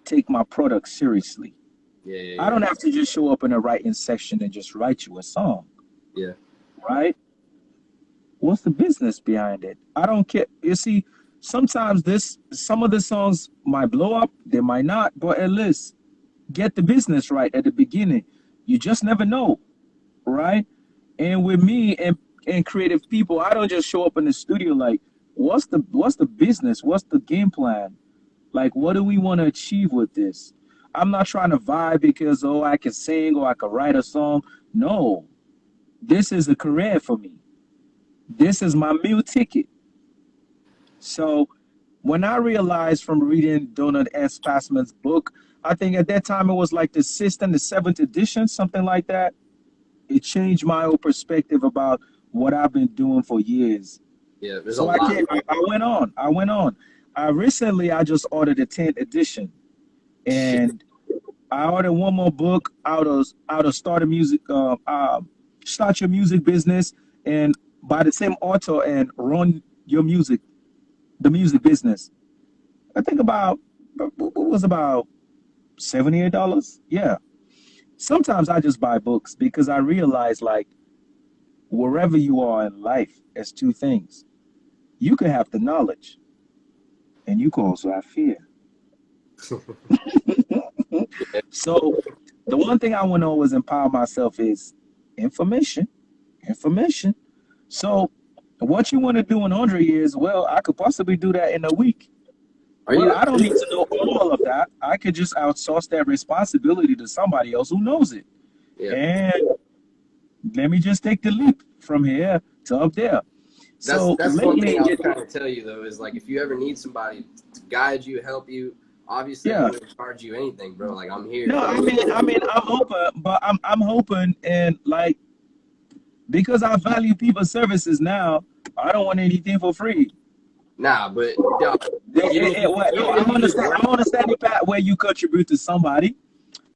Speaker 2: take my product seriously.
Speaker 1: Yeah, yeah,
Speaker 2: I
Speaker 1: yeah,
Speaker 2: don't have to just show up in a writing section and just write you a song,
Speaker 1: yeah.
Speaker 2: right? What's the business behind it? I don't care. You see, sometimes some of the songs might blow up, they might not, but at least get the business right at the beginning. You just never know, right? And with me and creative people, I don't just show up in the studio like, what's the business? What's the game plan? Like, what do we want to achieve with this? I'm not trying to vibe because I can sing or I can write a song. No, this is a career for me. This is my meal ticket. So when I realized from reading Donald S. Passman's book, I think at that time it was like the sixth and the seventh edition, something like that. It changed my whole perspective about what I've been doing for years.
Speaker 1: Yeah, there's a
Speaker 2: So I
Speaker 1: lot.
Speaker 2: can't. I went on. I went on. Recently, I just ordered the 10th edition,
Speaker 1: Shit.
Speaker 2: and I ordered one more book out of start your music business, and by the same author, and run your music, the music business. I think about what was about $78. Yeah. Sometimes I just buy books because I realize, like, wherever you are in life, there's two things. You can have the knowledge, and you can also have fear. So the one thing I want to always empower myself is information, information. So what you want to do in 100 years, well, I could possibly do that in a week.
Speaker 1: Are
Speaker 2: Well,
Speaker 1: you?
Speaker 2: I don't need to know all of that. I could just outsource that responsibility to somebody else who knows it.
Speaker 1: Yeah.
Speaker 2: And let me just take the leap from here to up there. So
Speaker 1: That's one
Speaker 2: lately,
Speaker 1: thing I was trying to tell you though, is like if you ever need somebody to guide you, help you, obviously I
Speaker 2: yeah.
Speaker 1: wouldn't charge you anything, bro. Like I'm here.
Speaker 2: No, I mean, I'm hoping, but I'm hoping, and like, because I value people's services now, I don't want anything for free.
Speaker 1: Nah, but dog, even if you even if
Speaker 2: I'm
Speaker 1: you just
Speaker 2: understand.
Speaker 1: work
Speaker 2: I'm understanding Pat where you contribute to somebody,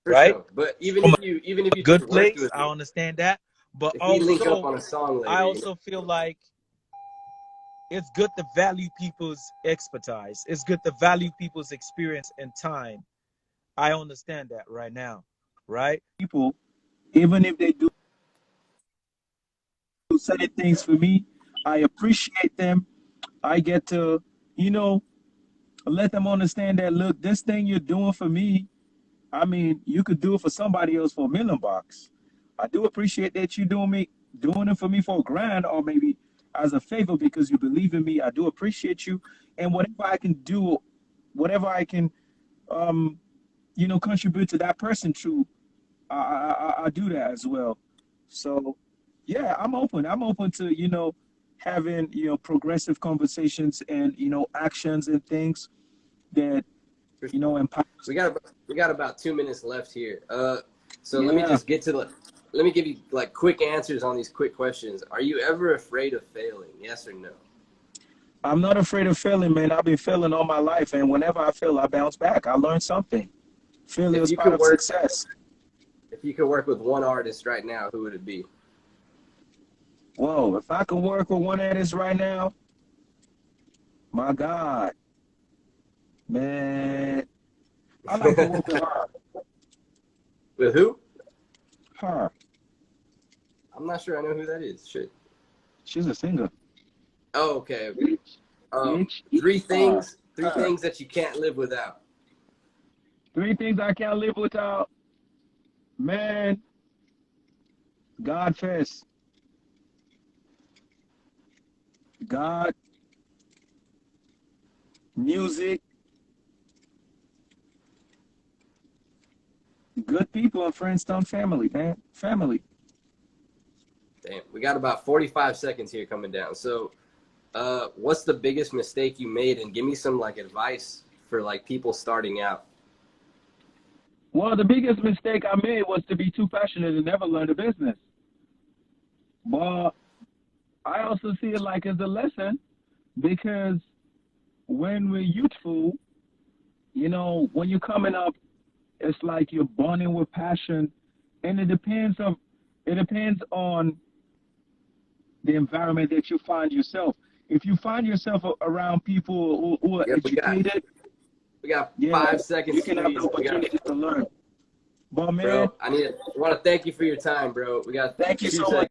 Speaker 1: for
Speaker 2: right?
Speaker 1: sure. But even
Speaker 2: From
Speaker 1: if you just
Speaker 2: good
Speaker 1: worked
Speaker 2: place.
Speaker 1: with
Speaker 2: I
Speaker 1: me,
Speaker 2: understand that, but
Speaker 1: if we link up
Speaker 2: also
Speaker 1: on a song
Speaker 2: I
Speaker 1: later, you know.
Speaker 2: also feel like it's good to value people's expertise. It's good to value people's experience and time. I understand that right now, right? People, even if they do certain things for me, I appreciate them. I get to, you know, let them understand that, look, this thing you're doing for me, I mean, you could do it for somebody else for $1 million. I do appreciate that you doing it for me for a grand, or maybe as a favor because you believe in me. I do appreciate you, and whatever I can do, whatever I can, um, contribute to that person through, I do that as well. So, yeah, I'm open. I'm open to having progressive conversations and actions and things that empower.
Speaker 1: We got about 2 minutes left here. So let me
Speaker 2: Yeah.
Speaker 1: just get to let me give you like quick answers on these quick questions. Are you ever afraid of failing? Yes or no?
Speaker 2: I'm not afraid of failing, man. I've been failing all my life, and whenever I fail, I bounce back. I learn something. Failure
Speaker 1: If
Speaker 2: is
Speaker 1: you
Speaker 2: part
Speaker 1: could
Speaker 2: of
Speaker 1: work,
Speaker 2: success.
Speaker 1: if you could work with one artist right now, who would it be?
Speaker 2: Whoa, if I could work with one artist right now, my God, man, I like to work with her.
Speaker 1: With who?
Speaker 2: Her.
Speaker 1: I'm not sure I know who that is. Shit.
Speaker 2: She's a singer.
Speaker 1: Oh, okay.
Speaker 2: H-E-R.
Speaker 1: Three things that you can't live without.
Speaker 2: Three things I can't live without. Man, God first. God, music, good people, and friends, some family, man. Family.
Speaker 1: Damn, we got about 45 seconds here coming down. So, what's the biggest mistake you made? And give me some like advice for like people starting out.
Speaker 2: Well, the biggest mistake I made was to be too passionate and never learn the business. But I also see it like as a lesson because when we're youthful, when you're coming up, it's like you're burning with passion, and it depends on the environment that you find yourself. If you find yourself around people who are
Speaker 1: Yeah,
Speaker 2: educated,
Speaker 1: we got
Speaker 2: yeah,
Speaker 1: 5 seconds,
Speaker 2: you can have the
Speaker 1: please.
Speaker 2: opportunity to learn. But man,
Speaker 1: Bro, I want to thank you for your time, bro. We got
Speaker 2: thank you
Speaker 1: 2
Speaker 2: so
Speaker 1: seconds.
Speaker 2: much.